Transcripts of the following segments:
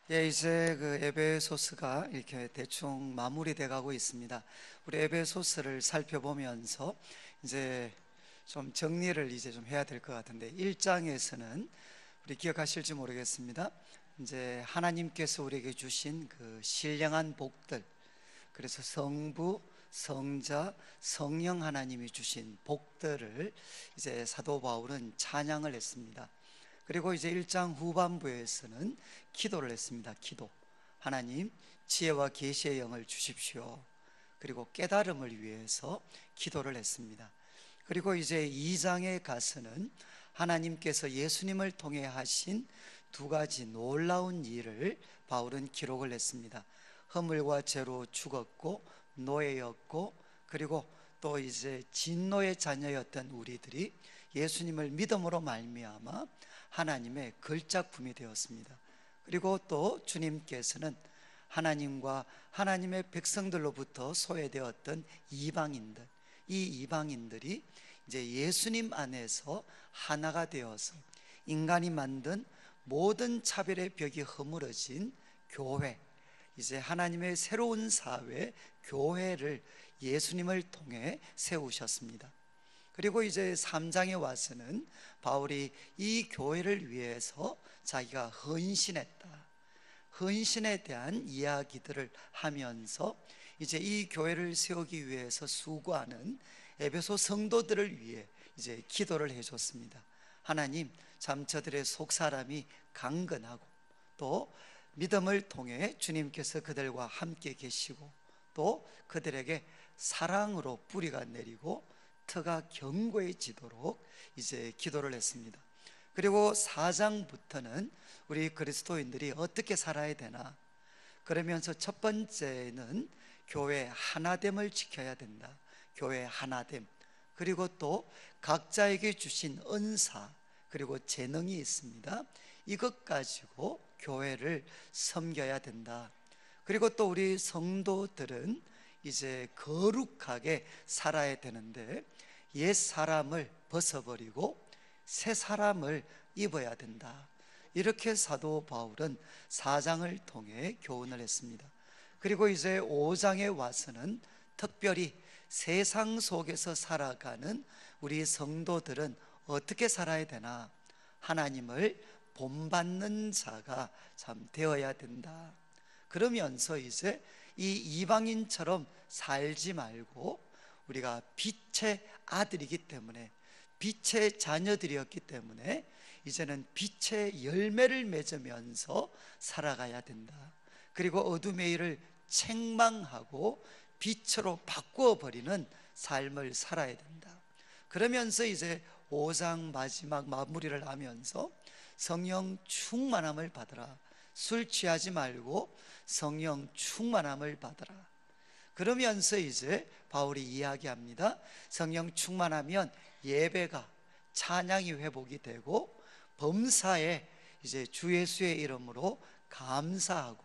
예, 이제 그 에베소스가 이렇게 대충 마무리돼 가고 있습니다. 우리 에베소스를 살펴보면서 이제 좀 정리를 이제 좀 해야 될 것 같은데, 1장에서는 우리 기억하실지 모르겠습니다. 이제 하나님께서 우리에게 주신 그 신령한 복들, 그래서 성부, 성자, 성령 하나님이 주신 복들을 이제 사도 바울은 찬양을 했습니다. 그리고 이제 1장 후반부에서는 기도를 했습니다. 기도. 하나님, 지혜와 계시의 영을 주십시오. 그리고 깨달음을 위해서 기도를 했습니다. 그리고 이제 2장에 가서는 하나님께서 예수님을 통해 하신 두 가지 놀라운 일을 바울은 기록을 했습니다. 허물과 죄로 죽었고 노예였고, 그리고 또 이제 진노의 자녀였던 우리들이 예수님을 믿음으로 말미암아 하나님의 걸작품이 되었습니다. 그리고 또 주님께서는 하나님과 하나님의 백성들로부터 소외되었던 이방인들, 이 이방인들이 이제 예수님 안에서 하나가 되어서 인간이 만든 모든 차별의 벽이 허물어진 교회, 이제 하나님의 새로운 사회, 교회를 예수님을 통해 세우셨습니다. 그리고 이제 3장에 와서는 바울이 이 교회를 위해서 자기가 헌신했다, 헌신에 대한 이야기들을 하면서 이제 이 교회를 세우기 위해서 수고하는 에베소 성도들을 위해 이제 기도를 해줬습니다. 하나님, 참 저들의 속사람이 강건하고 또 믿음을 통해 주님께서 그들과 함께 계시고 또 그들에게 사랑으로 뿌리가 내리고 터가 견고해지도록 이제 기도를 했습니다. 그리고 4장부터는 우리 그리스도인들이 어떻게 살아야 되나, 그러면서 첫 번째는 교회 하나됨을 지켜야 된다. 교회 하나됨. 그리고 또 각자에게 주신 은사 그리고 재능이 있습니다. 이것 가지고 교회를 섬겨야 된다. 그리고 또 우리 성도들은 이제 거룩하게 살아야 되는데 옛 사람을 벗어버리고 새 사람을 입어야 된다. 이렇게 사도 바울은 4장을 통해 교훈을 했습니다. 그리고 이제 5장에 와서는 특별히 세상 속에서 살아가는 우리 성도들은 어떻게 살아야 되나, 하나님을 본받는 자가 참 되어야 된다. 그러면서 이제 이 이방인처럼 살지 말고 우리가 빛의 아들이기 때문에, 빛의 자녀들이었기 때문에 이제는 빛의 열매를 맺으면서 살아가야 된다. 그리고 어둠의 일을 책망하고 빛으로 바꾸어 버리는 삶을 살아야 된다. 그러면서 이제 5장 마지막 마무리를 하면서 성령 충만함을 받으라. 술 취하지 말고 성령 충만함을 받으라. 그러면서 이제 바울이 이야기합니다. 성령 충만하면 예배가, 찬양이 회복이 되고 범사에 이제 주 예수의 이름으로 감사하고,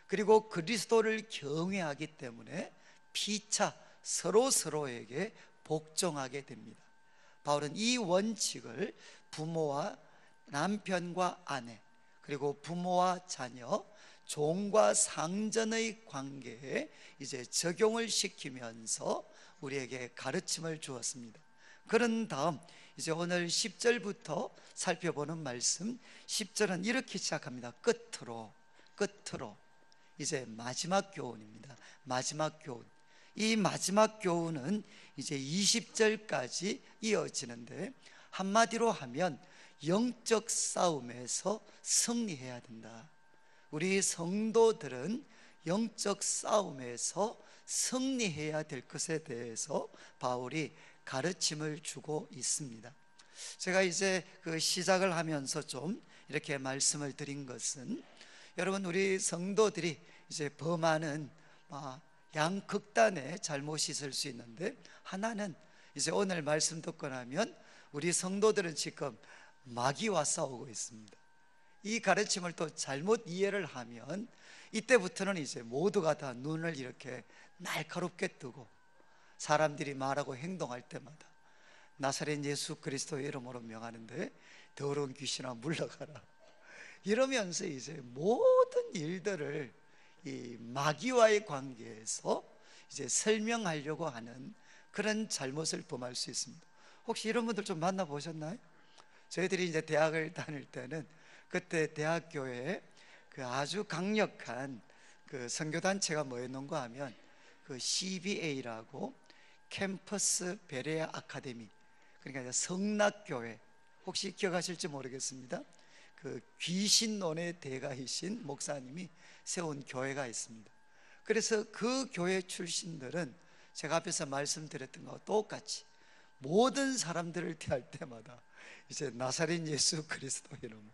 그리고 그리스도를 경외하기 때문에 피차 서로에게 복종하게 됩니다. 바울은 이 원칙을 부모와 남편과 아내, 그리고 부모와 자녀, 종과 상전의 관계에 이제 적용을 시키면서 우리에게 가르침을 주었습니다. 그런 다음 이제 오늘 10절부터 살펴보는 말씀, 10절은 이렇게 시작합니다. 끝으로 이제 마지막 교훈입니다. 마지막 교훈. 이 마지막 교훈은 이제 20절까지 이어지는데, 한마디로 하면 영적 싸움에서 승리해야 된다. 우리 성도들은 영적 싸움에서 승리해야 될 것에 대해서 바울이 가르침을 주고 있습니다. 제가 이제 그 시작을 하면서 좀 이렇게 말씀을 드린 것은, 여러분, 우리 성도들이 이제 범하는 양극단의 잘못이 있을 수 있는데, 하나는 이제 오늘 말씀 듣고 나면 우리 성도들은 지금 마귀와 싸우고 있습니다. 이 가르침을 또 잘못 이해를 하면 이때부터는 이제 모두가 다 눈을 이렇게 날카롭게 뜨고 사람들이 말하고 행동할 때마다 나사렛 예수 그리스도의 이름으로 명하는데 더러운 귀신아 물러가라, 이러면서 이제 모든 일들을 이 마귀와의 관계에서 이제 설명하려고 하는 그런 잘못을 범할 수 있습니다. 혹시 이런 분들 좀 만나보셨나요? 저희들이 이제 대학을 다닐 때는 그때 대학교에 그 아주 강력한 그 선교단체가 뭐였는가 하면 그 CBA라고 캠퍼스 베레아 아카데미, 그러니까 이제 성락교회, 혹시 기억하실지 모르겠습니다. 그 귀신론의 대가이신 목사님이 세운 교회가 있습니다. 그래서 그 교회 출신들은 제가 앞에서 말씀드렸던 것과 똑같이 모든 사람들을 대할 때마다 이제 나사렛 예수 그리스도 이름으로,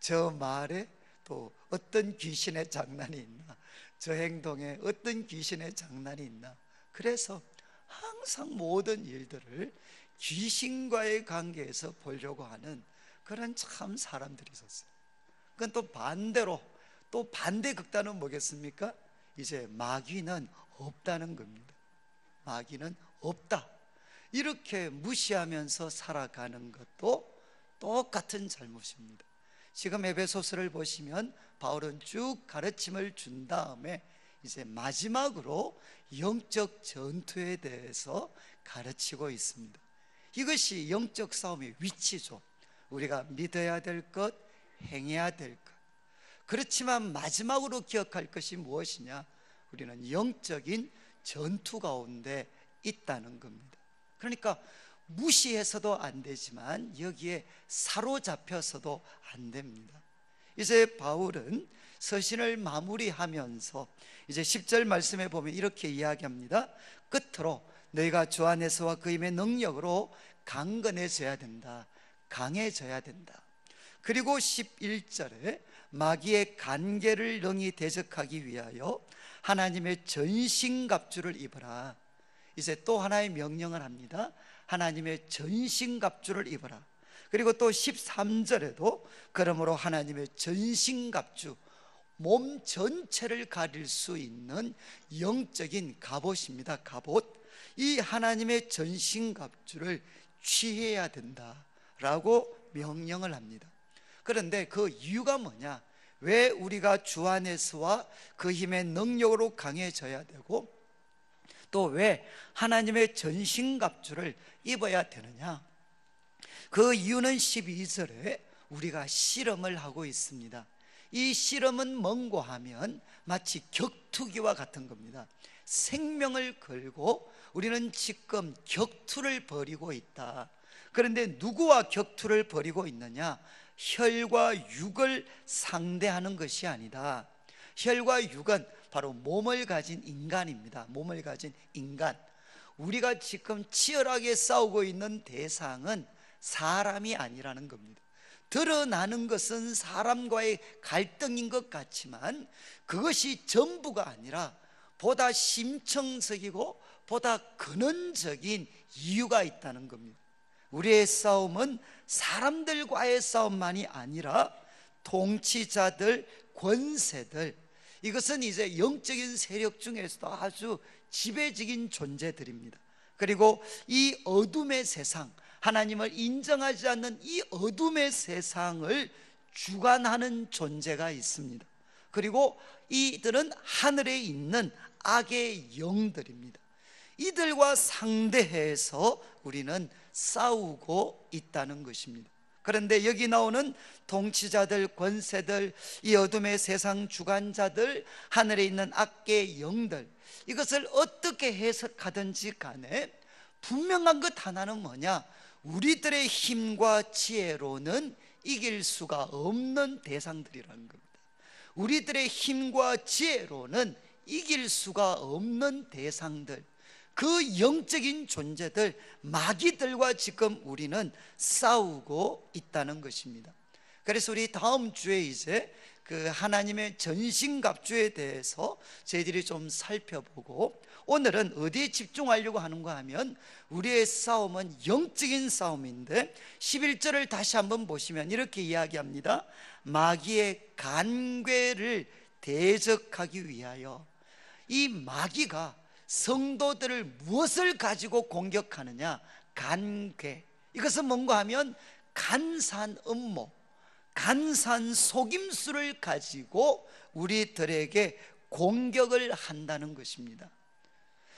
저 말에 또 어떤 귀신의 장난이 있나, 저 행동에 어떤 귀신의 장난이 있나, 그래서 항상 모든 일들을 귀신과의 관계에서 보려고 하는 그런 참 사람들이 있었어요. 그건 또 반대로, 또 반대 극단은 뭐겠습니까? 이제 마귀는 없다는 겁니다. 마귀는 없다, 이렇게 무시하면서 살아가는 것도 똑같은 잘못입니다. 지금 에베소서를 보시면 바울은 쭉 가르침을 준 다음에 이제 마지막으로 영적 전투에 대해서 가르치고 있습니다. 이것이 영적 싸움의 위치죠. 우리가 믿어야 될 것, 행해야 될 것. 그렇지만 마지막으로 기억할 것이 무엇이냐? 우리는 영적인 전투 가운데 있다는 겁니다. 그러니까 무시해서도 안 되지만 여기에 사로잡혀서도 안 됩니다. 이제 바울은 서신을 마무리하면서 이제 10절 말씀에 보면 이렇게 이야기합니다. 끝으로 너희가 주 안에서와 그 힘의 능력으로 강건해져야 된다, 강해져야 된다. 그리고 11절에 마귀의 간계를 능히 대적하기 위하여 하나님의 전신갑주를 입어라. 이제 또 하나의 명령을 합니다. 하나님의 전신갑주를 입어라. 그리고 또 13절에도 그러므로 하나님의 전신갑주, 몸 전체를 가릴 수 있는 영적인 갑옷입니다. 갑옷. 이 하나님의 전신갑주를 취해야 된다라고 명령을 합니다. 그런데 그 이유가 뭐냐? 왜 우리가 주 안에서와 그 힘의 능력으로 강해져야 되고 또 왜 하나님의 전신갑주를 입어야 되느냐? 그 이유는 12절에 우리가 실험을 하고 있습니다. 이 실험은 뭔고 하면 마치 격투기와 같은 겁니다. 생명을 걸고 우리는 지금 격투를 벌이고 있다. 그런데 누구와 격투를 벌이고 있느냐? 혈과 육을 상대하는 것이 아니다. 혈과 육은 바로 몸을 가진 인간입니다. 몸을 가진 인간. 우리가 지금 치열하게 싸우고 있는 대상은 사람이 아니라는 겁니다. 드러나는 것은 사람과의 갈등인 것 같지만 그것이 전부가 아니라 보다 심층적이고 보다 근원적인 이유가 있다는 겁니다. 우리의 싸움은 사람들과의 싸움만이 아니라 통치자들, 권세들, 이것은 이제 영적인 세력 중에서도 아주 지배적인 존재들입니다. 그리고 이 어둠의 세상, 하나님을 인정하지 않는 이 어둠의 세상을 주관하는 존재가 있습니다. 그리고 이들은 하늘에 있는 악의 영들입니다. 이들과 상대해서 우리는 싸우고 있다는 것입니다. 그런데 여기 나오는 통치자들, 권세들, 이 어둠의 세상 주관자들, 하늘에 있는 악의 영들, 이것을 어떻게 해석하든지 간에 분명한 것 하나는 뭐냐? 우리들의 힘과 지혜로는 이길 수가 없는 대상들이라는 겁니다. 우리들의 힘과 지혜로는 이길 수가 없는 대상들, 그 영적인 존재들, 마귀들과 지금 우리는 싸우고 있다는 것입니다. 그래서 우리 다음 주에 이제 그 하나님의 전신갑주에 대해서 저희들이 좀 살펴보고, 오늘은 어디에 집중하려고 하는가 하면 우리의 싸움은 영적인 싸움인데 11절을 다시 한번 보시면 이렇게 이야기합니다. 마귀의 간괴를 대적하기 위하여. 이 마귀가 성도들을 무엇을 가지고 공격하느냐? 간괴. 이것은 뭔가 하면 간사한 음모, 간사한 속임수를 가지고 우리들에게 공격을 한다는 것입니다.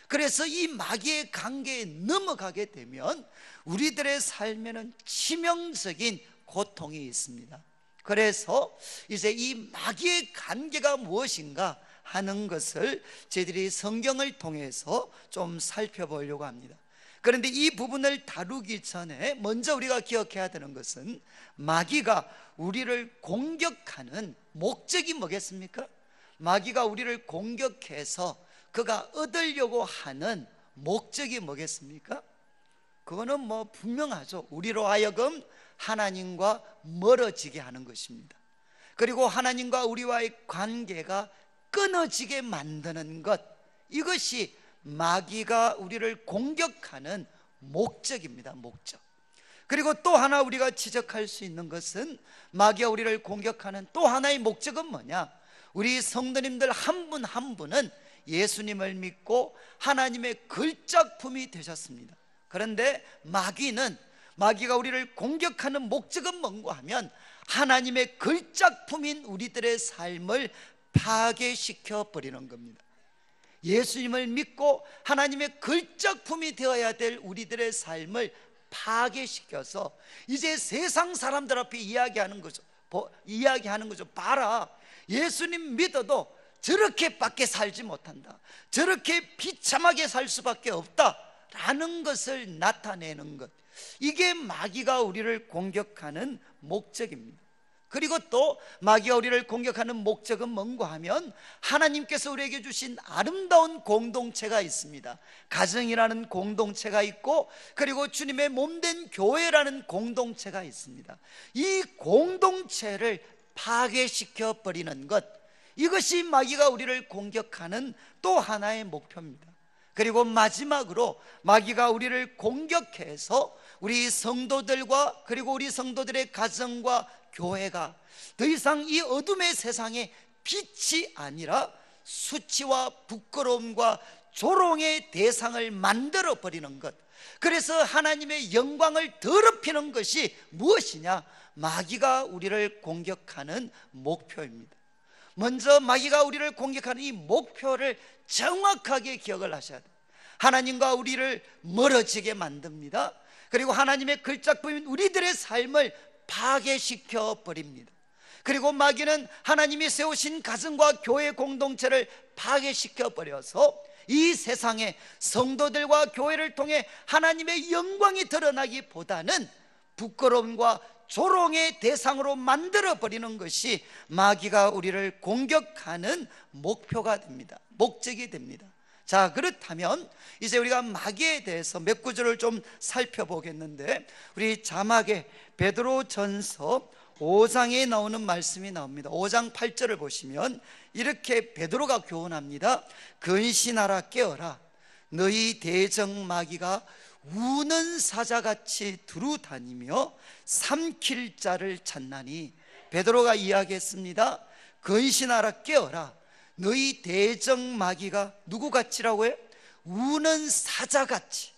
그래서 이 마귀의 관계에 넘어가게 되면 우리들의 삶에는 치명적인 고통이 있습니다. 그래서 이제 이 마귀의 관계가 무엇인가 하는 것을 저희들이 성경을 통해서 좀 살펴보려고 합니다. 그런데 이 부분을 다루기 전에 먼저 우리가 기억해야 되는 것은 마귀가 우리를 공격하는 목적이 뭐겠습니까? 마귀가 우리를 공격해서 그가 얻으려고 하는 목적이 뭐겠습니까? 그거는 뭐 분명하죠. 우리로 하여금 하나님과 멀어지게 하는 것입니다. 그리고 하나님과 우리와의 관계가 끊어지게 만드는 것, 이것이 마귀가 우리를 공격하는 목적입니다. 목적. 그리고 또 하나 우리가 지적할 수 있는 것은 마귀가 우리를 공격하는 또 하나의 목적은 뭐냐? 우리 성도님들 한 분 한 분은 예수님을 믿고 하나님의 걸작품이 되셨습니다. 그런데 마귀가 우리를 공격하는 목적은 뭔가 하면 하나님의 걸작품인 우리들의 삶을 파괴시켜 버리는 겁니다. 예수님을 믿고 하나님의 걸작품이 되어야 될 우리들의 삶을 파괴시켜서 이제 세상 사람들 앞에 이야기하는 거죠. 봐라, 예수님 믿어도 저렇게밖에 살지 못한다, 저렇게 비참하게 살 수밖에 없다라는 것을 나타내는 것, 이게 마귀가 우리를 공격하는 목적입니다. 그리고 또 마귀가 우리를 공격하는 목적은 뭔가 하면 하나님께서 우리에게 주신 아름다운 공동체가 있습니다. 가정이라는 공동체가 있고, 그리고 주님의 몸된 교회라는 공동체가 있습니다. 이 공동체를 파괴시켜 버리는 것, 이것이 마귀가 우리를 공격하는 또 하나의 목표입니다. 그리고 마지막으로 마귀가 우리를 공격해서 우리 성도들과 그리고 우리 성도들의 가정과 교회가 더 이상 이 어둠의 세상에 빛이 아니라 수치와 부끄러움과 조롱의 대상을 만들어 버리는 것, 그래서 하나님의 영광을 더럽히는 것이 무엇이냐? 마귀가 우리를 공격하는 목표입니다. 먼저 마귀가 우리를 공격하는 이 목표를 정확하게 기억을 하셔야 돼요. 하나님과 우리를 멀어지게 만듭니다. 그리고 하나님의 걸작품인 우리들의 삶을 파괴시켜 버립니다. 그리고 마귀는 하나님이 세우신 가정과 교회 공동체를 파괴시켜 버려서 이 세상에 성도들과 교회를 통해 하나님의 영광이 드러나기보다는 부끄러움과 조롱의 대상으로 만들어 버리는 것이 마귀가 우리를 공격하는 목표가 됩니다. 목적이 됩니다. 자, 그렇다면 이제 우리가 마귀에 대해서 몇 구절을 좀 살펴보겠는데, 우리 자막에 베드로전서 5장에 나오는 말씀이 나옵니다. 5장 8절을 보시면 이렇게 베드로가 교훈합니다. 근신하라, 깨어라. 너희 대적 마귀가 우는 사자같이 두루다니며 삼킬 자를 찾나니. 베드로가 이야기했습니다. 근신하라, 깨어라. 너희 대적 마귀가 누구같이라고요? 우는 사자같이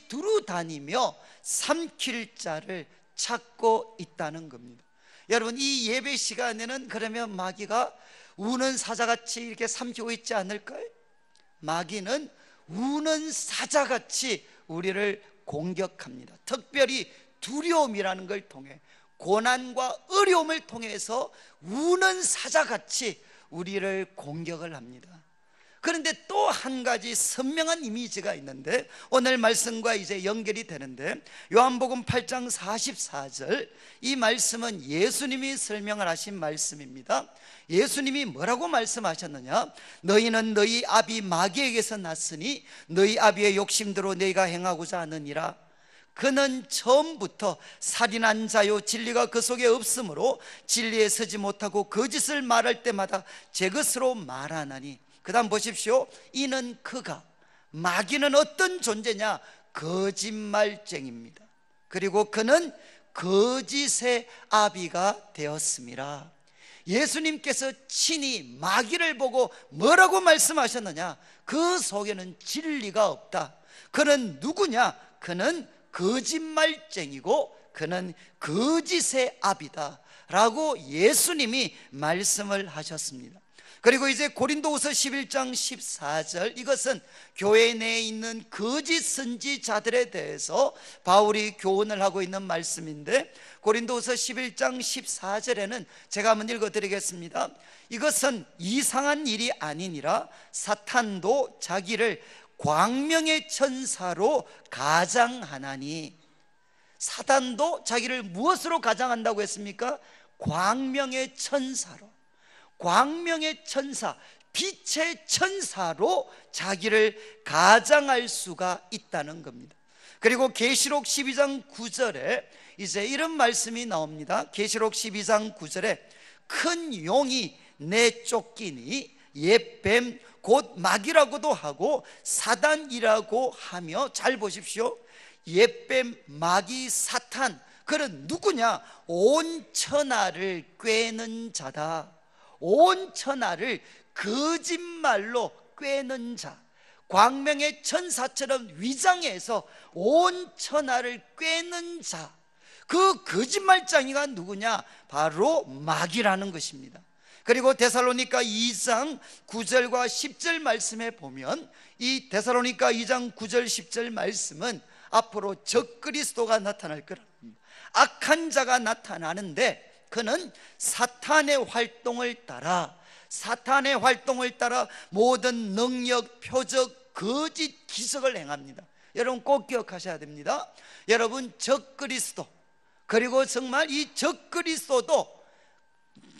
두루다니며 삼킬 자를 찾고 있다는 겁니다. 여러분, 이 예배 시간에는 그러면 마귀가 우는 사자같이 이렇게 삼키고 있지 않을까요? 마귀는 우는 사자같이 우리를 공격합니다. 특별히 두려움이라는 걸 통해, 고난과 어려움을 통해서 우는 사자같이 우리를 공격을 합니다. 그런데 또 한 가지 선명한 이미지가 있는데 오늘 말씀과 이제 연결이 되는데, 요한복음 8장 44절, 이 말씀은 예수님이 설명을 하신 말씀입니다. 예수님이 뭐라고 말씀하셨느냐? 너희는 너희 아비 마귀에게서 났으니 너희 아비의 욕심대로 너희가 행하고자 하느니라. 그는 처음부터 살인한 자요 진리가 그 속에 없으므로 진리에 서지 못하고 거짓을 말할 때마다 제 것으로 말하나니. 그 다음 보십시오. 이는 그가, 마귀는 어떤 존재냐? 거짓말쟁입니다. 그리고 그는 거짓의 아비가 되었음이라. 예수님께서 친히 마귀를 보고 뭐라고 말씀하셨느냐? 그 속에는 진리가 없다. 그는 누구냐? 그는 거짓말쟁이고 그는 거짓의 아비다 라고 예수님이 말씀을 하셨습니다. 그리고 이제 고린도후서 11장 14절, 이것은 교회 내에 있는 거짓 선지자들에 대해서 바울이 교훈을 하고 있는 말씀인데, 고린도후서 11장 14절에는 제가 한번 읽어드리겠습니다. 이것은 이상한 일이 아니니라 사탄도 자기를 광명의 천사로 가장하나니. 사탄도 자기를 무엇으로 가장한다고 했습니까? 광명의 천사로, 광명의 천사, 빛의 천사로 자기를 가장할 수가 있다는 겁니다. 그리고 계시록 12장 9절에 이제 이런 말씀이 나옵니다. 계시록 12장 9절에 큰 용이 내쫓기니 옛뱀 곧 마귀라고도 하고 사단이라고 하며, 잘 보십시오. 옛뱀, 마귀, 사탄, 그는 누구냐? 온 천하를 꿰는 자다. 온 천하를 거짓말로 꿰는 자, 광명의 천사처럼 위장해서 온 천하를 꿰는 자, 그 거짓말장이가 누구냐? 바로 마귀라는 것입니다. 그리고 데살로니가 2장 9절과 10절 말씀에 보면, 이 데살로니가 2장 9절 10절 말씀은 앞으로 적그리스도가 나타날 거라, 악한 자가 나타나는데, 그는 사탄의 활동을 따라, 사탄의 활동을 따라 모든 능력, 표적, 거짓 기적을 행합니다. 여러분 꼭 기억하셔야 됩니다. 여러분, 적그리스도, 그리고 정말 이 적그리스도도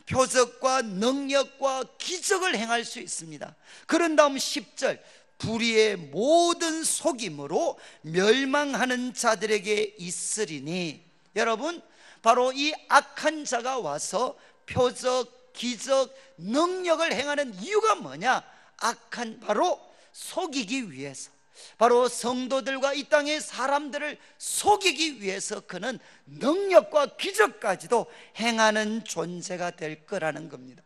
표적과 능력과 기적을 행할 수 있습니다. 그런 다음 10절, 불의의 모든 속임으로 멸망하는 자들에게 있으리니. 여러분, 바로 이 악한 자가 와서 표적, 기적, 능력을 행하는 이유가 뭐냐? 악한, 바로 속이기 위해서, 바로 성도들과 이 땅의 사람들을 속이기 위해서 그는 능력과 기적까지도 행하는 존재가 될 거라는 겁니다.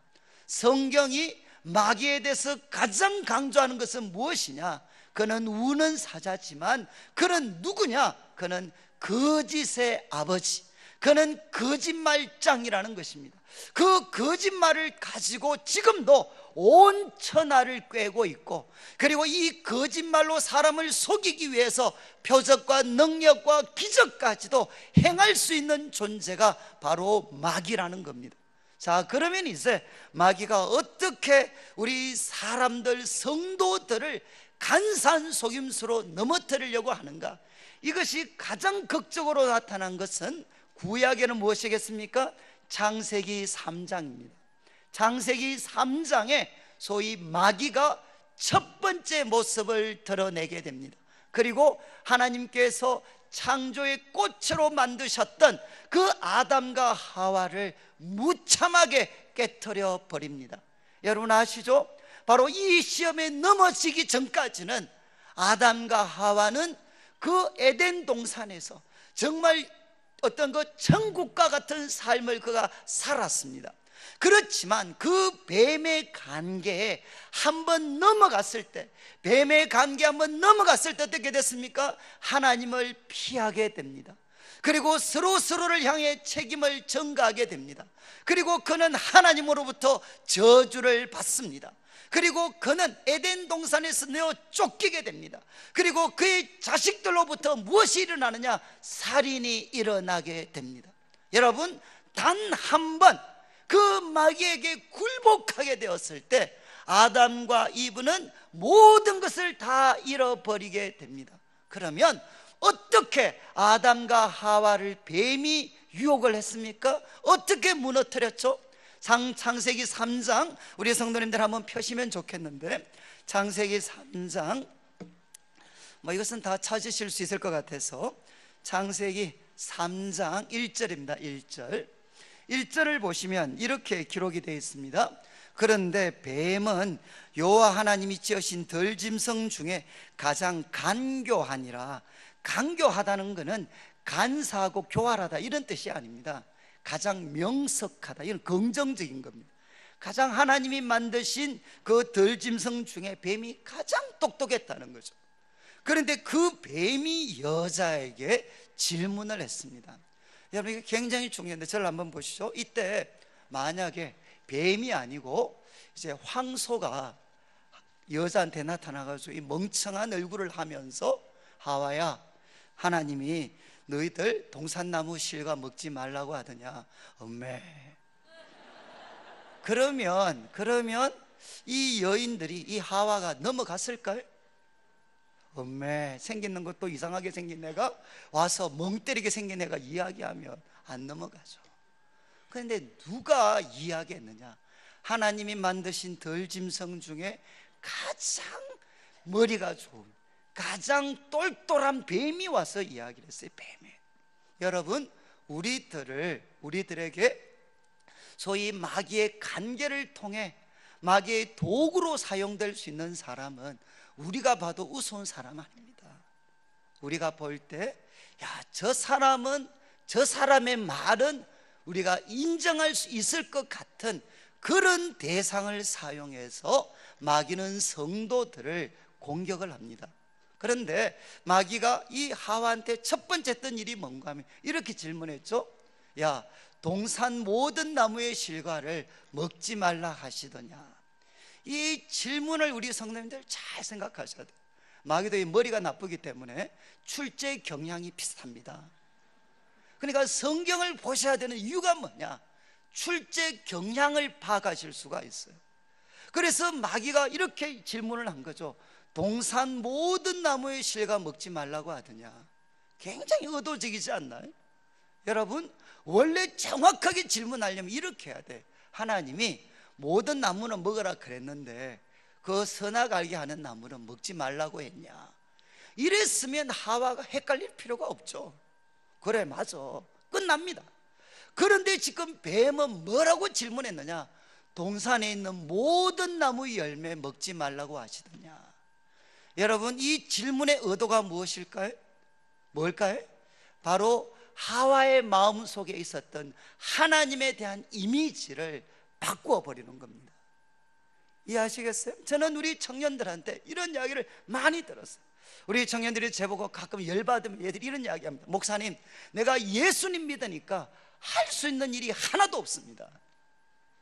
성경이 마귀에 대해서 가장 강조하는 것은 무엇이냐? 그는 우는 사자지만 그는 누구냐? 그는 거짓의 아버지, 그는 거짓말장이라는 것입니다. 그 거짓말을 가지고 지금도 온 천하를 꿰고 있고, 그리고 이 거짓말로 사람을 속이기 위해서 표적과 능력과 기적까지도 행할 수 있는 존재가 바로 마귀라는 겁니다. 자, 그러면 이제 마귀가 어떻게 우리 사람들, 성도들을 간사한 속임수로 넘어뜨리려고 하는가? 이것이 가장 극적으로 나타난 것은 구약에는 무엇이겠습니까? 창세기 3장입니다. 창세기 3장에 소위 마귀가 첫 번째 모습을 드러내게 됩니다. 그리고 하나님께서 창조의 꽃으로 만드셨던 그 아담과 하와를 무참하게 깨트려 버립니다. 여러분 아시죠? 바로 이 시험에 넘어지기 전까지는 아담과 하와는 그 에덴 동산에서 정말 어떤 그 천국과 같은 삶을 그가 살았습니다. 그렇지만 그 뱀의 관계에 한번 넘어갔을 때, 뱀의 관계에 한번 넘어갔을 때 어떻게 됐습니까? 하나님을 피하게 됩니다. 그리고 서로를 향해 책임을 전가하게 됩니다. 그리고 그는 하나님으로부터 저주를 받습니다. 그리고 그는 에덴 동산에서 내어 쫓기게 됩니다. 그리고 그의 자식들로부터 무엇이 일어나느냐? 살인이 일어나게 됩니다. 여러분, 단 한 번 그 마귀에게 굴복하게 되었을 때 아담과 이브는 모든 것을 다 잃어버리게 됩니다. 그러면 어떻게 아담과 하와를 뱀이 유혹을 했습니까? 어떻게 무너뜨렸죠? 창세기 3장, 우리 성도님들 한번 펴시면 좋겠는데, 창세기 3장, 이것은 다 찾으실 수 있을 것 같아서 창세기 3장 1절입니다. 1절을 보시면 이렇게 기록이 되어 있습니다. 그런데 뱀은 여호와 하나님이 지으신 들짐승 중에 가장 간교하니라. 간교하다는 것은 간사하고 교활하다 이런 뜻이 아닙니다. 가장 명석하다, 이런 긍정적인 겁니다. 가장 하나님이 만드신 그 들짐승 중에 뱀이 가장 똑똑했다는 거죠. 그런데 그 뱀이 여자에게 질문을 했습니다. 여러분, 이게 굉장히 중요한데 저를 한번 보시죠. 이때 만약에 뱀이 아니고 이제 황소가 여자한테 나타나가지고 이 멍청한 얼굴을 하면서, 하와야, 하나님이 너희들 동산나무 실과 먹지 말라고 하더냐. 엄매. 그러면 이 여인들이, 이 하와가 넘어갔을까요? 엄매, 생기는 것도 이상하게 생긴 애가 와서 멍 때리게 생긴 애가 이야기하면 안 넘어가죠. 그런데 누가 이야기했느냐? 하나님이 만드신 들짐승 중에 가장 머리가 좋은, 가장 똘똘한 뱀이 와서 이야기를 했어요. 뱀이. 여러분, 우리들에게 소위 마귀의 간계를 통해 마귀의 도구로 사용될 수 있는 사람은 우리가 봐도 우스운 사람 아닙니다. 우리가 볼 때, 야, 저 사람은, 저 사람의 말은 우리가 인정할 수 있을 것 같은 그런 대상을 사용해서 마귀는 성도들을 공격을 합니다. 그런데 마귀가 이 하와한테 첫 번째 했던 일이 뭔가 하면 이렇게 질문했죠. 야, 동산 모든 나무의 실과를 먹지 말라 하시더냐. 이 질문을 우리 성도님들 잘 생각하셔야 돼요. 마귀도 이 머리가 나쁘기 때문에 출제 경향이 비슷합니다. 그러니까 성경을 보셔야 되는 이유가 뭐냐? 출제 경향을 파악하실 수가 있어요. 그래서 마귀가 이렇게 질문을 한 거죠. 동산 모든 나무의 실과 먹지 말라고 하더냐. 굉장히 의도적이지 않나요? 여러분, 원래 정확하게 질문하려면 이렇게 해야 돼. 하나님이 모든 나무는 먹으라 그랬는데 그 선악 알게 하는 나무는 먹지 말라고 했냐. 이랬으면 하와가 헷갈릴 필요가 없죠. 그래, 맞아, 끝납니다. 그런데 지금 뱀은 뭐라고 질문했느냐? 동산에 있는 모든 나무 열매 먹지 말라고 하시더냐. 여러분, 이 질문의 의도가 무엇일까요? 뭘까요? 바로 하와의 마음속에 있었던 하나님에 대한 이미지를 바꾸어 버리는 겁니다. 이해하시겠어요? 저는 우리 청년들한테 이런 이야기를 많이 들었어요. 우리 청년들이 제보고 가끔 열받으면 얘들이 이런 이야기합니다. 목사님, 내가 예수님 믿으니까 할 수 있는 일이 하나도 없습니다.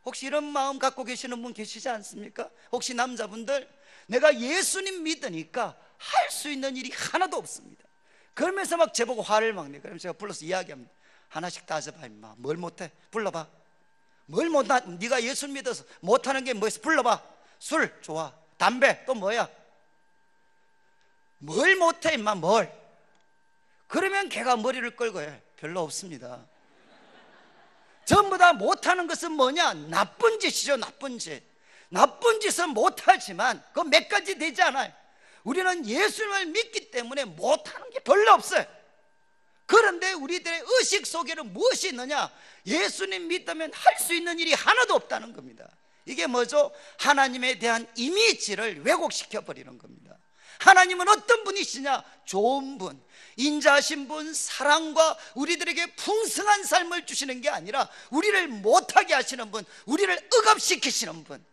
혹시 이런 마음 갖고 계시는 분 계시지 않습니까? 혹시 남자분들, 내가 예수님 믿으니까 할 수 있는 일이 하나도 없습니다. 그러면서 막 제보고 화를 막 내. 그러면 제가 불러서 이야기합니다. 하나씩 따져봐 임마. 뭘 못해? 불러봐. 뭘 못하? 네가 예수 믿어서 못하는 게 뭐였어? 불러봐. 술 좋아. 담배 또 뭐야? 뭘 못해 임마 뭘? 그러면 걔가 머리를 끌고 해. 별로 없습니다. 전부 다 못하는 것은 뭐냐? 나쁜 짓이죠. 나쁜 짓. 나쁜 짓은 못하지만 그 몇 가지 되지 않아요. 우리는 예수님을 믿기 때문에 못하는 게 별로 없어요. 그런데 우리들의 의식 속에는 무엇이 있느냐? 예수님 믿으면 할 수 있는 일이 하나도 없다는 겁니다. 이게 뭐죠? 하나님에 대한 이미지를 왜곡시켜 버리는 겁니다. 하나님은 어떤 분이시냐? 좋은 분, 인자하신 분, 사랑과 우리들에게 풍성한 삶을 주시는 게 아니라 우리를 못하게 하시는 분, 우리를 억압시키시는 분,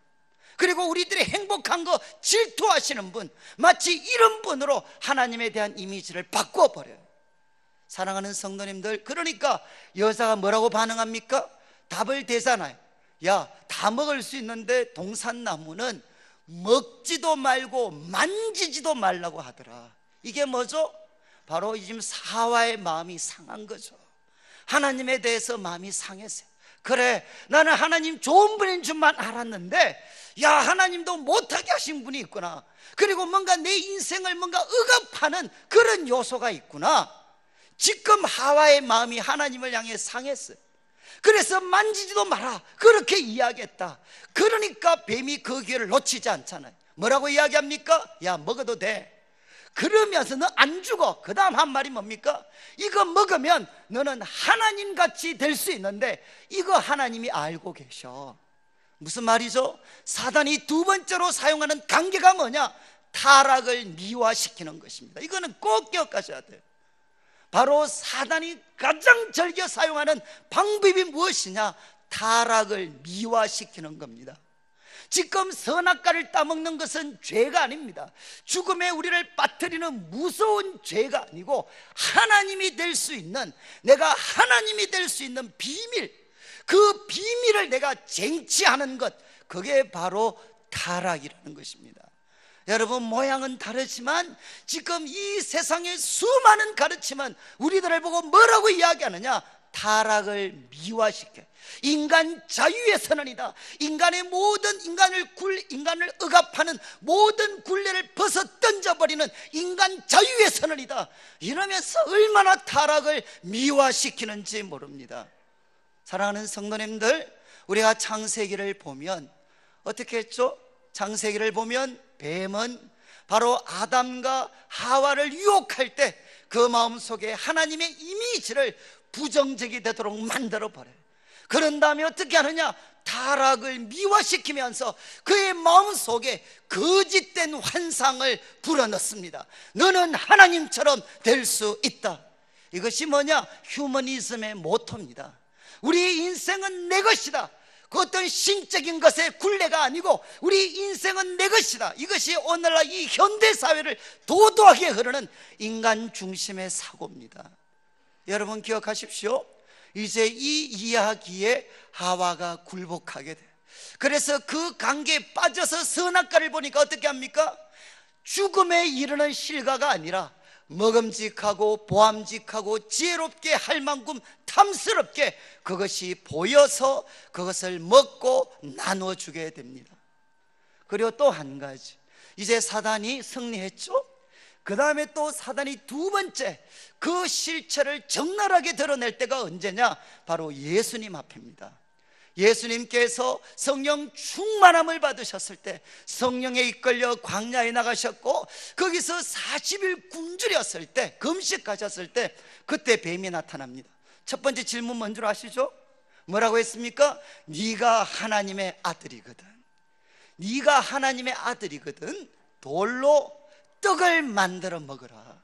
그리고 우리들의 행복한 거 질투하시는 분, 마치 이런 분으로 하나님에 대한 이미지를 바꾸어 버려요. 사랑하는 성도님들, 그러니까 여자가 뭐라고 반응합니까? 답을 대잖아요. 야, 다 먹을 수 있는데 동산나무는 먹지도 말고 만지지도 말라고 하더라. 이게 뭐죠? 바로 지금 하와의 마음이 상한 거죠. 하나님에 대해서 마음이 상했어요. 그래, 나는 하나님 좋은 분인 줄만 알았는데, 야, 하나님도 못하게 하신 분이 있구나. 그리고 뭔가 내 인생을 뭔가 억압하는 그런 요소가 있구나. 지금 하와의 마음이 하나님을 향해 상했어요. 그래서 만지지도 마라 그렇게 이야기했다. 그러니까 뱀이 그 기회를 놓치지 않잖아요. 뭐라고 이야기합니까? 야, 먹어도 돼. 그러면서 너 안 죽어. 그 다음 한 말이 뭡니까? 이거 먹으면 너는 하나님같이 될 수 있는데 이거 하나님이 알고 계셔. 무슨 말이죠? 사단이 두 번째로 사용하는 관계가 뭐냐? 타락을 미화시키는 것입니다. 이거는 꼭 기억하셔야 돼요. 바로 사단이 가장 즐겨 사용하는 방법이 무엇이냐? 타락을 미화시키는 겁니다. 지금 선악과를 따먹는 것은 죄가 아닙니다. 죽음에 우리를 빠뜨리는 무서운 죄가 아니고 하나님이 될 수 있는, 내가 하나님이 될 수 있는 비밀, 그 비밀을 내가 쟁취하는 것, 그게 바로 타락이라는 것입니다. 여러분, 모양은 다르지만 지금 이 세상의 수많은 가르침은 우리들을 보고 뭐라고 이야기하느냐? 타락을 미화시켜 인간 자유의 선언이다, 인간의 모든 인간을 억압하는 모든 굴레를 벗어 던져버리는 인간 자유의 선언이다, 이러면서 얼마나 타락을 미화시키는지 모릅니다. 사랑하는 성도님들, 우리가 창세기를 보면 어떻게 했죠? 창세기를 보면 뱀은 바로 아담과 하와를 유혹할 때 그 마음속에 하나님의 이미지를 부정적이 되도록 만들어버려요. 그런 다음에 어떻게 하느냐? 타락을 미화시키면서 그의 마음속에 거짓된 환상을 불어넣습니다. 너는 하나님처럼 될 수 있다. 이것이 뭐냐? 휴머니즘의 모토입니다. 우리의 인생은 내 것이다. 그 어떤 신적인 것의 굴레가 아니고 우리 인생은 내 것이다. 이것이 오늘날 이 현대사회를 도도하게 흐르는 인간 중심의 사고입니다. 여러분 기억하십시오. 이제 이 이야기에 하와가 굴복하게 돼요. 그래서 그 관계에 빠져서 선악과를 보니까 어떻게 합니까? 죽음에 이르는 실과가 아니라 먹음직하고 보암직하고 지혜롭게 할 만큼 탐스럽게 그것이 보여서 그것을 먹고 나눠주게 됩니다. 그리고 또 한 가지, 이제 사단이 승리했죠? 그 다음에 또 사단이 두 번째 그 실체를 적나라하게 드러낼 때가 언제냐? 바로 예수님 앞입니다. 예수님께서 성령 충만함을 받으셨을 때 성령에 이끌려 광야에 나가셨고 거기서 40일 굶주렸을 때, 금식하셨을 때 그때 뱀이 나타납니다. 첫 번째 질문 뭔 줄 아시죠? 뭐라고 했습니까? 네가 하나님의 아들이거든, 네가 하나님의 아들이거든 돌로 떡을 만들어 먹으라,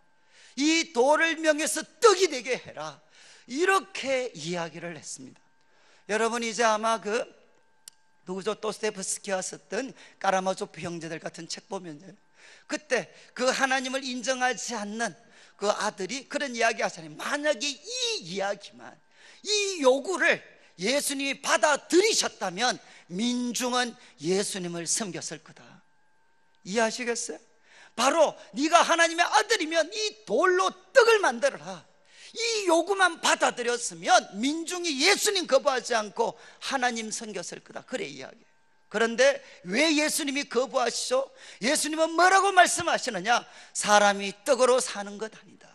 이 돌을 명해서 떡이 되게 해라, 이렇게 이야기를 했습니다. 여러분, 이제 아마 누구죠? 도스토옙스키가 썼던 까라마조프 형제들 같은 책 보면요, 그때 그 하나님을 인정하지 않는 그 아들이 그런 이야기 하잖아요. 만약에 이 이야기만, 이 요구를 예수님이 받아들이셨다면 민중은 예수님을 섬겼을 거다. 이해하시겠어요? 바로 네가 하나님의 아들이면 이 돌로 떡을 만들어라, 이 요구만 받아들였으면 민중이 예수님 거부하지 않고 하나님 섬겼을 거다. 그래 이야기. 그런데 왜 예수님이 거부하시죠? 예수님은 뭐라고 말씀하시느냐? 사람이 떡으로 사는 것 아니다.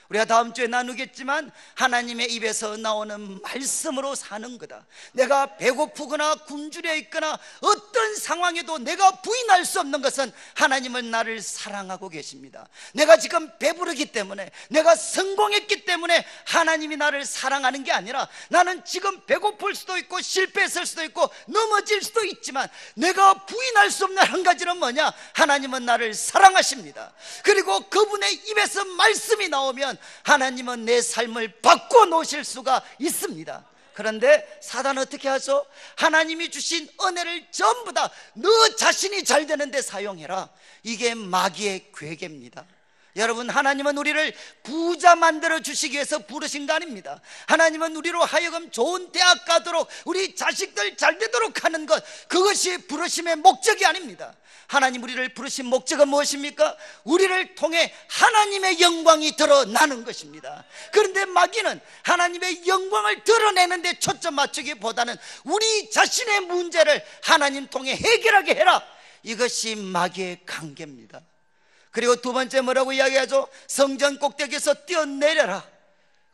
우리가 다음 주에 나누겠지만 하나님의 입에서 나오는 말씀으로 사는 거다. 내가 배고프거나 굶주려 있거나 어떤 상황에도 내가 부인할 수 없는 것은 하나님은 나를 사랑하고 계십니다. 내가 지금 배부르기 때문에, 내가 성공했기 때문에 하나님이 나를 사랑하는 게 아니라, 나는 지금 배고플 수도 있고 실패했을 수도 있고 넘어질 수도 있지만 내가 부인할 수 없는 한 가지는 뭐냐? 하나님은 나를 사랑하십니다. 그리고 그분의 입에서 말씀이 나오면 하나님은 내 삶을 바꿔 놓으실 수가 있습니다. 그런데 사단은 어떻게 하죠? 하나님이 주신 은혜를 전부 다 너 자신이 잘 되는데 사용해라. 이게 마귀의 괴계입니다. 여러분, 하나님은 우리를 부자 만들어 주시기 위해서 부르신 거 아닙니다. 하나님은 우리로 하여금 좋은 대학 가도록, 우리 자식들 잘 되도록 하는 것, 그것이 부르심의 목적이 아닙니다. 하나님 우리를 부르신 목적은 무엇입니까? 우리를 통해 하나님의 영광이 드러나는 것입니다. 그런데 마귀는 하나님의 영광을 드러내는 데 초점 맞추기보다는 우리 자신의 문제를 하나님 통해 해결하게 해라. 이것이 마귀의 관계입니다. 그리고 두 번째 뭐라고 이야기하죠? 성전 꼭대기에서 뛰어내려라.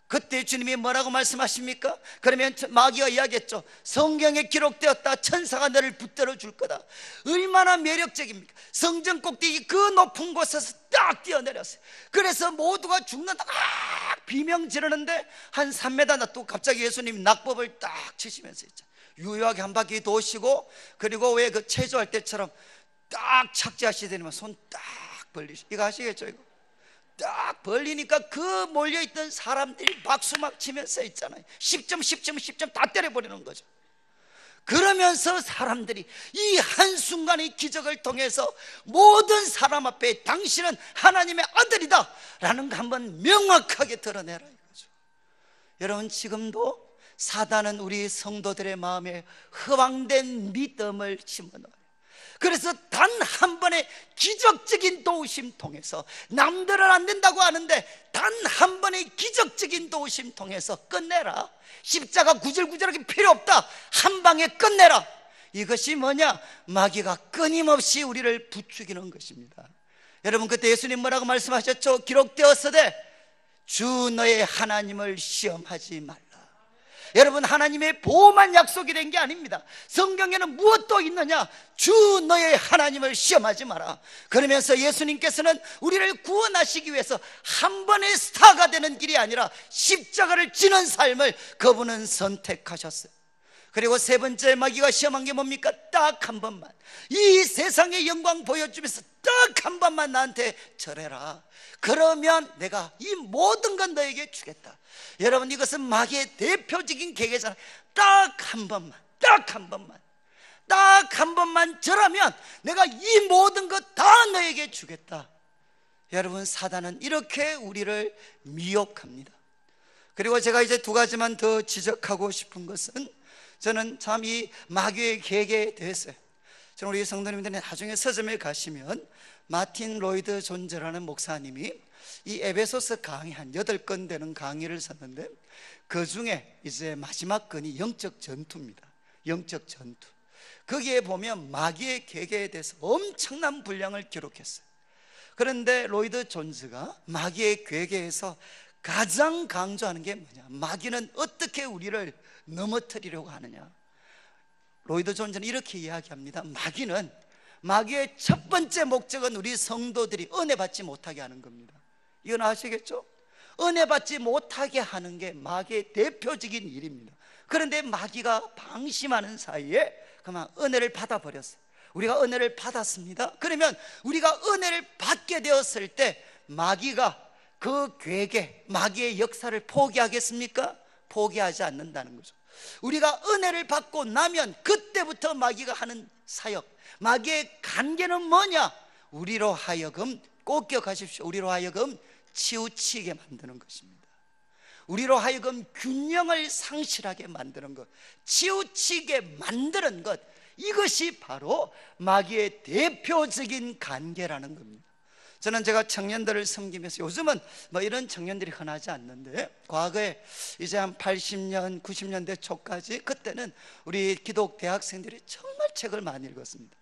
그때 주님이 뭐라고 말씀하십니까? 그러면 마귀가 이야기했죠. 성경에 기록되었다, 천사가 너를 붙들어 줄 거다. 얼마나 매력적입니까? 성전 꼭대기 그 높은 곳에서 딱 뛰어내렸어요. 그래서 모두가 죽는다 비명 지르는데 한 3m 놔두고 갑자기 예수님이 낙법을 딱 치시면서 있죠. 유효하게 한 바퀴 도시고, 그리고 왜 그 체조할 때처럼 딱 착지하시더니만 손 딱 벌리시. 이거 아시겠죠? 이거 딱 벌리니까 그 몰려있던 사람들이 박수 막 치면서 있잖아요. 10점 다 때려버리는 거죠. 그러면서 사람들이 이 한순간의 기적을 통해서 모든 사람 앞에 당신은 하나님의 아들이다 라는 거 한번 명확하게 드러내라 이거죠. 여러분, 지금도 사단은 우리 성도들의 마음에 허황된 믿음을 심어넣어요. 그래서 단 한 번의 기적적인 도우심 통해서, 남들은 안 된다고 하는데 단 한 번의 기적적인 도우심 통해서 끝내라, 십자가 구질구질하게 필요 없다, 한 방에 끝내라, 이것이 뭐냐? 마귀가 끊임없이 우리를 부추기는 것입니다. 여러분, 그때 예수님 뭐라고 말씀하셨죠? 기록되었으되 주 너의 하나님을 시험하지 말라. 여러분, 하나님의 보호만 약속이 된 게 아닙니다. 성경에는 무엇도 있느냐? 주 너의 하나님을 시험하지 마라. 그러면서 예수님께서는 우리를 구원하시기 위해서 한 번의 스타가 되는 길이 아니라 십자가를 지는 삶을 그분은 선택하셨어요. 그리고 세 번째 마귀가 시험한 게 뭡니까? 딱 한 번만, 이 세상의 영광 보여주면서 딱 한 번만 나한테 절해라, 그러면 내가 이 모든 건 너에게 주겠다. 여러분, 이것은 마귀의 대표적인 계계잖아요. 딱 한 번만, 딱 한 번만, 딱 한 번만 절하면 내가 이 모든 것 다 너에게 주겠다. 여러분, 사단은 이렇게 우리를 미혹합니다. 그리고 제가 이제 두 가지만 더 지적하고 싶은 것은, 저는 참 이 마귀의 계계에 대해서, 저는 우리 성도님들이 나중에 서점에 가시면 마틴 로이드 존즈라는 목사님이 이 에베소서 강의 한 8건 되는 강의를 썼는데, 그 중에 이제 마지막 건이 영적 전투입니다. 영적 전투. 거기에 보면 마귀의 계계에 대해서 엄청난 분량을 기록했어요. 그런데 로이드 존즈가 마귀의 계계에서 가장 강조하는 게 뭐냐? 마귀는 어떻게 우리를 넘어뜨리려고 하느냐? 로이드 존즈는 이렇게 이야기합니다. 마귀의 첫 번째 목적은 우리 성도들이 은혜 받지 못하게 하는 겁니다. 이건 아시겠죠? 은혜 받지 못하게 하는 게 마귀의 대표적인 일입니다. 그런데 마귀가 방심하는 사이에 그만 은혜를 받아버렸어요. 우리가 은혜를 받았습니다. 그러면 우리가 은혜를 받게 되었을 때 마귀가 그 괴계, 마귀의 역사를 포기하겠습니까? 포기하지 않는다는 거죠. 우리가 은혜를 받고 나면 그때부터 마귀가 하는 사역, 마귀의 관계는 뭐냐? 우리로 하여금, 꼭 기억하십시오, 우리로 하여금 치우치게 만드는 것입니다. 우리로 하여금 균형을 상실하게 만드는 것, 치우치게 만드는 것, 이것이 바로 마귀의 대표적인 관계라는 겁니다. 저는 제가 청년들을 섬기면서, 요즘은 뭐 이런 청년들이 흔하지 않는데, 과거에 이제 한 80년, 90년대 초까지, 그때는 우리 기독 대학생들이 정말 책을 많이 읽었습니다.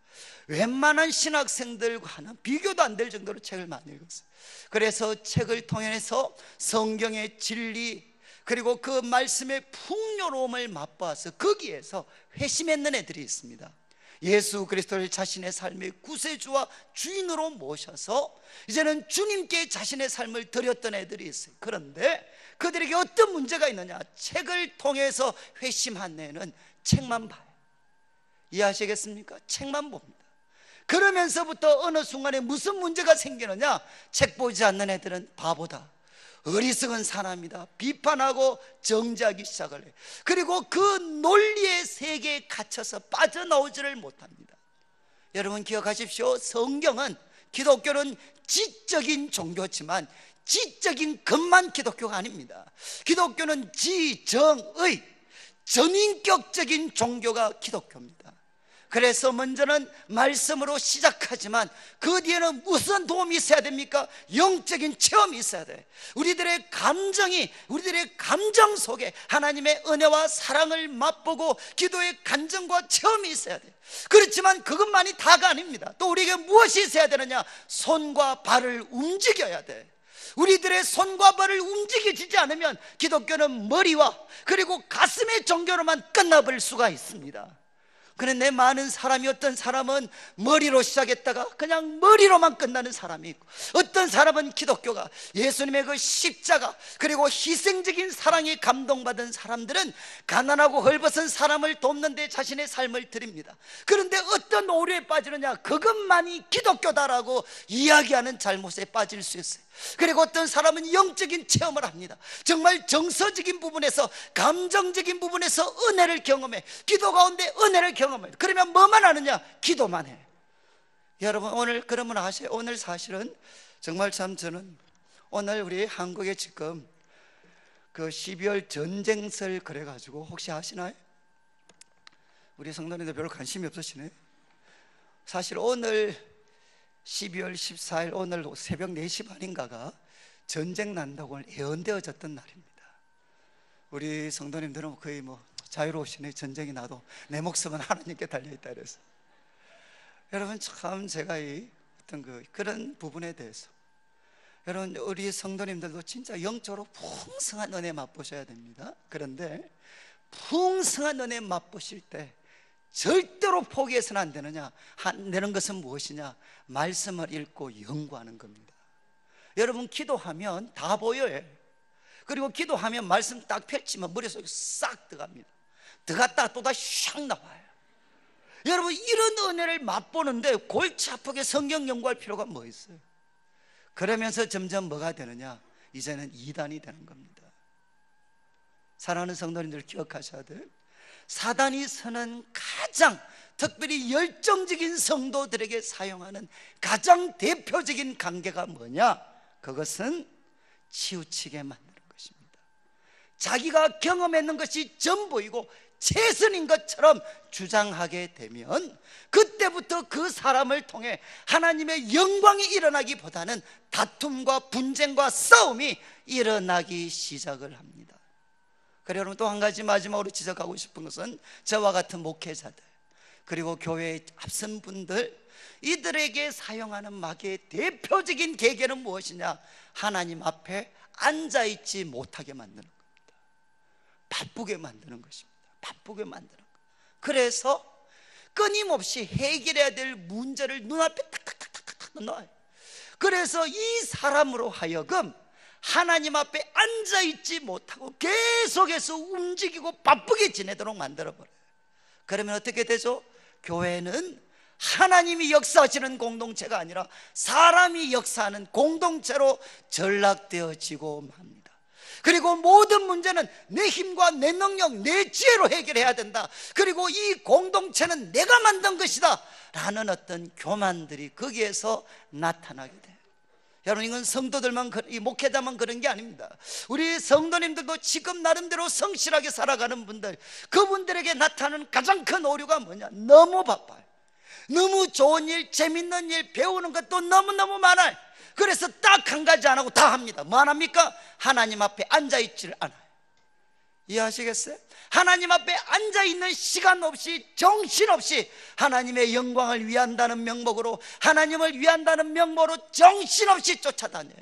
웬만한 신학생들과는 비교도 안 될 정도로 책을 많이 읽었어요. 그래서 책을 통해서 성경의 진리, 그리고 그 말씀의 풍요로움을 맛보아서 거기에서 회심했는 애들이 있습니다. 예수 그리스도를 자신의 삶의 구세주와 주인으로 모셔서 이제는 주님께 자신의 삶을 드렸던 애들이 있어요. 그런데 그들에게 어떤 문제가 있느냐? 책을 통해서 회심한 애는 책만 봐요. 이해하시겠습니까? 책만 봅니다. 그러면서부터 어느 순간에 무슨 문제가 생기느냐? 책 보지 않는 애들은 바보다, 어리석은 사람이다, 비판하고 정죄하기 시작을 해요. 그리고 그 논리의 세계에 갇혀서 빠져나오지를 못합니다. 여러분 기억하십시오. 성경은, 기독교는 지적인 종교지만 지적인 것만 기독교가 아닙니다. 기독교는 지정의 전인격적인 종교가 기독교입니다. 그래서 먼저는 말씀으로 시작하지만 그 뒤에는 무슨 도움이 있어야 됩니까? 영적인 체험이 있어야 돼. 우리들의 감정이, 우리들의 감정 속에 하나님의 은혜와 사랑을 맛보고 기도의 간증과 체험이 있어야 돼. 그렇지만 그것만이 다가 아닙니다. 또 우리에게 무엇이 있어야 되느냐? 손과 발을 움직여야 돼. 우리들의 손과 발을 움직여지지 않으면 기독교는 머리와 그리고 가슴의 종교로만 끝나버릴 수가 있습니다. 그런데 내 많은 사람이, 어떤 사람은 머리로 시작했다가 그냥 머리로만 끝나는 사람이 있고, 어떤 사람은 기독교가 예수님의 그 십자가 그리고 희생적인 사랑에 감동받은 사람들은 가난하고 헐벗은 사람을 돕는 데 자신의 삶을 드립니다. 그런데 어떤 오류에 빠지느냐, 그것만이 기독교다라고 이야기하는 잘못에 빠질 수 있어요. 그리고 어떤 사람은 영적인 체험을 합니다. 정말 정서적인 부분에서, 감정적인 부분에서 은혜를 경험해. 기도 가운데 은혜를 경험해. 그러면 뭐만 하느냐? 기도만 해. 여러분, 오늘 그러면 아세요? 오늘 사실은 정말 참, 저는 오늘 우리 한국에 지금 그 12월 전쟁설 그래가지고 혹시 아시나요? 우리 성도님들 별로 관심이 없으시네. 사실 오늘 12월 14일 오늘 새벽 4시 반인가가 전쟁 난다고 오늘 예언되어졌던 날입니다. 우리 성도님들은 거의 뭐 자유로우시네. 전쟁이 나도 내 목숨은 하나님께 달려있다 그래서. 여러분, 참 제가 이 어떤 그런 부분에 대해서, 여러분 우리 성도님들도 진짜 영적으로 풍성한 은혜 맛보셔야 됩니다. 그런데 풍성한 은혜 맛보실 때 절대로 포기해서는 안 되는 것은 무엇이냐? 말씀을 읽고 연구하는 겁니다. 여러분, 기도하면 다 보여요. 그리고 기도하면 말씀 딱 펼치면 머릿속에 싹 들어갑니다. 들어갔다가 또다시 샥 나와요. 여러분, 이런 은혜를 맛보는데 골치 아프게 성경 연구할 필요가 뭐 있어요? 그러면서 점점 뭐가 되느냐? 이제는 이단이 되는 겁니다. 사랑하는 성도님들, 기억하셔야 돼요. 사단이 쓰는 가장, 특별히 열정적인 성도들에게 사용하는 가장 대표적인 관계가 뭐냐? 그것은 치우치게 만드는 것입니다. 자기가 경험했는 것이 전부이고 최선인 것처럼 주장하게 되면 그때부터 그 사람을 통해 하나님의 영광이 일어나기보다는 다툼과 분쟁과 싸움이 일어나기 시작을 합니다. 그래, 여러분, 또 한 가지 마지막으로 지적하고 싶은 것은 저와 같은 목회자들 그리고 교회의 앞선 분들, 이들에게 사용하는 마귀의 대표적인 계계는 무엇이냐? 하나님 앞에 앉아있지 못하게 만드는 겁니다. 바쁘게 만드는 것입니다. 바쁘게 만드는 것. 그래서 끊임없이 해결해야 될 문제를 눈앞에 탁탁탁탁탁 넣어요. 그래서 이 사람으로 하여금 하나님 앞에 앉아있지 못하고 계속해서 움직이고 바쁘게 지내도록 만들어버려요. 그러면 어떻게 되죠? 교회는 하나님이 역사하시는 공동체가 아니라 사람이 역사하는 공동체로 전락되어지고 합니다. 그리고 모든 문제는 내 힘과 내 능력, 내 지혜로 해결해야 된다. 그리고 이 공동체는 내가 만든 것이다 라는 어떤 교만들이 거기에서 나타나게 돼요. 여러분, 이건 성도들만, 이 목회자만 그런 게 아닙니다. 우리 성도님들도 지금 나름대로 성실하게 살아가는 분들, 그분들에게 나타나는 가장 큰 오류가 뭐냐? 너무 바빠요. 너무 좋은 일, 재밌는 일, 배우는 것도 너무너무 많아요. 그래서 딱 한 가지 안 하고 다 합니다. 뭐 안 합니까? 하나님 앞에 앉아있지를 않아요. 이해하시겠어요? 하나님 앞에 앉아있는 시간 없이, 정신없이 하나님의 영광을 위한다는 명목으로, 하나님을 위한다는 명목으로 정신없이 쫓아다녀요.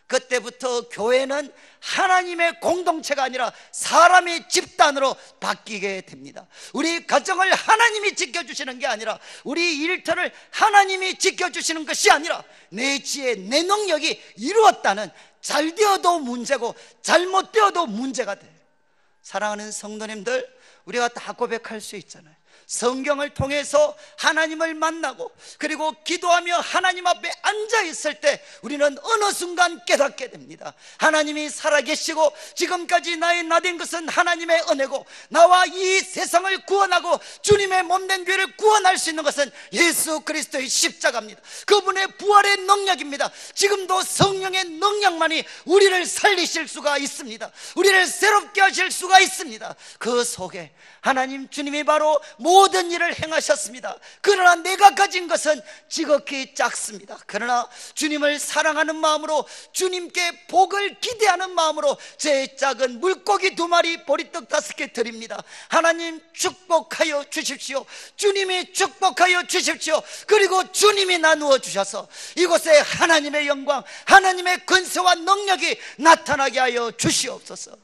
그때부터 교회는 하나님의 공동체가 아니라 사람의 집단으로 바뀌게 됩니다. 우리 가정을 하나님이 지켜주시는 게 아니라, 우리 일터를 하나님이 지켜주시는 것이 아니라 내 지혜, 내 능력이 이루었다는, 잘 되어도 문제고 잘못되어도 문제가 돼요. 사랑하는 성도님들, 우리가 다 고백할 수 있잖아요. 성경을 통해서 하나님을 만나고 그리고 기도하며 하나님 앞에 앉아있을 때 우리는 어느 순간 깨닫게 됩니다. 하나님이 살아계시고 지금까지 나의 나된 것은 하나님의 은혜고, 나와 이 세상을 구원하고 주님의 몸된 교회를 구원할 수 있는 것은 예수 그리스도의 십자가입니다. 그분의 부활의 능력입니다. 지금도 성령의 능력만이 우리를 살리실 수가 있습니다. 우리를 새롭게 하실 수가 있습니다. 그 속에 하나님 주님이 바로 모든 일을 행하셨습니다. 그러나 내가 가진 것은 지극히 작습니다. 그러나 주님을 사랑하는 마음으로, 주님께 복을 기대하는 마음으로 제 작은 물고기 2마리, 보리떡 5개 드립니다. 하나님 축복하여 주십시오. 주님이 축복하여 주십시오. 그리고 주님이 나누어 주셔서 이곳에 하나님의 영광, 하나님의 권세와 능력이 나타나게 하여 주시옵소서.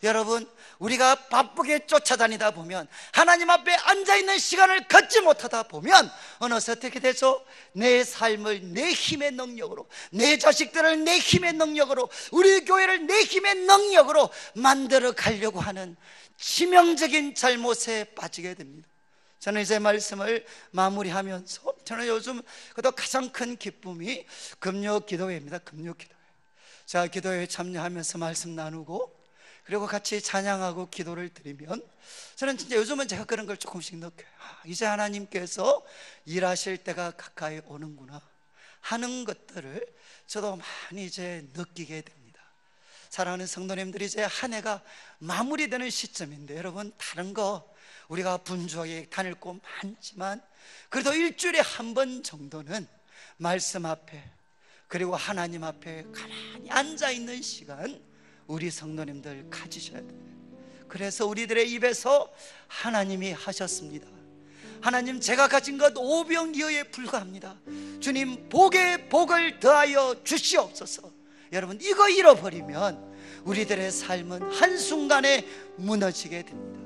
여러분, 우리가 바쁘게 쫓아다니다 보면, 하나님 앞에 앉아있는 시간을 갖지 못하다 보면 어느새 어떻게 되죠? 내 삶을 내 힘의 능력으로, 내 자식들을 내 힘의 능력으로, 우리 교회를 내 힘의 능력으로 만들어 가려고 하는 치명적인 잘못에 빠지게 됩니다. 저는 이제 말씀을 마무리하면서, 저는 요즘 그래도 가장 큰 기쁨이 금요 기도회입니다. 금요 기도회. 자, 기도회에 참여하면서 말씀 나누고, 그리고 같이 찬양하고 기도를 드리면, 저는 진짜 요즘은 제가 그런 걸 조금씩 느껴요. 이제 하나님께서 일하실 때가 가까이 오는구나 하는 것들을 저도 많이 이제 느끼게 됩니다. 사랑하는 성도님들이, 이제 한 해가 마무리되는 시점인데, 여러분, 다른 거 우리가 분주하게 다닐 곳 많지만 그래도 일주일에 한 번 정도는 말씀 앞에, 그리고 하나님 앞에 가만히 앉아있는 시간 우리 성도님들 가지셔야 돼요. 그래서 우리들의 입에서 하나님이 하셨습니다. 하나님, 제가 가진 것 오병이어에 불과합니다. 주님, 복에 복을 더하여 주시옵소서. 여러분, 이거 잃어버리면 우리들의 삶은 한순간에 무너지게 됩니다.